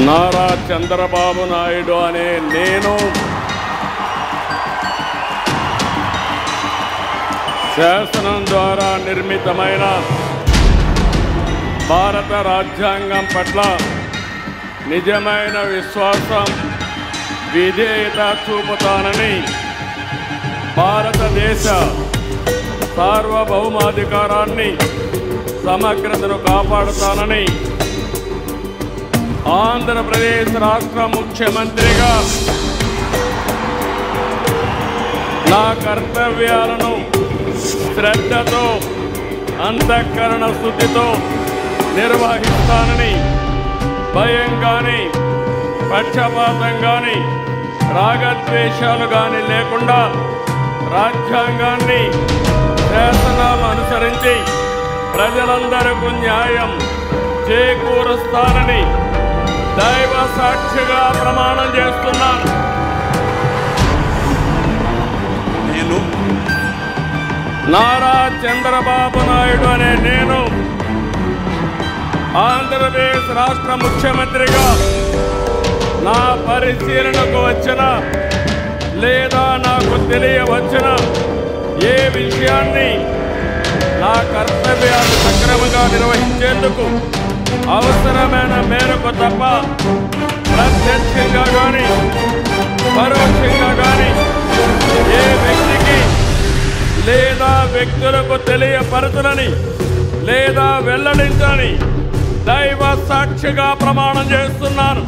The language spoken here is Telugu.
నారా చంద్రబాబు నాయుడు అనే నేను శాసనం ద్వారా నిర్మితమైన భారత రాజ్యాంగం పట్ల నిజమైన విశ్వాసం విధేయత చూపుతానని భారతదేశ సార్వభౌమాధికారాన్ని సమగ్రతను కాపాడుతానని ఆంధ్రప్రదేశ్ రాష్ట్ర ముఖ్యమంత్రిగా నా కర్తవ్యాలను శ్రద్ధతో అంతఃకరణ శుద్ధితో నిర్వహిస్తానని భయం కానీ పక్షపాతం కానీ రాగద్వేషాలు కానీ లేకుండా రాజ్యాంగాన్ని శాసనాలు అనుసరించి ప్రజలందరికీ న్యాయం చేకూరుస్తానని దైవ సాక్షిగా ప్రమాణం చేస్తున్నాను. నేను నారా చంద్రబాబు నాయుడు అనే నేను ఆంధ్రప్రదేశ్ రాష్ట్ర ముఖ్యమంత్రిగా నా పరిశీలనకు వచ్చిన లేదా నాకు తెలియవచ్చిన ఏ విషయాన్ని నా కర్తవ్యాలు సక్రమంగా నిర్వహించేందుకు అవసరమైన మేరకు తప్ప ప్రత్యక్షంగా కానీ పరోక్షంగా కానీ ఏ వ్యక్తికి లేదా వ్యక్తులకు తెలియపరచునని లేదా వెల్లడించని దైవ సాక్షిగా ప్రమాణం చేస్తున్నాను.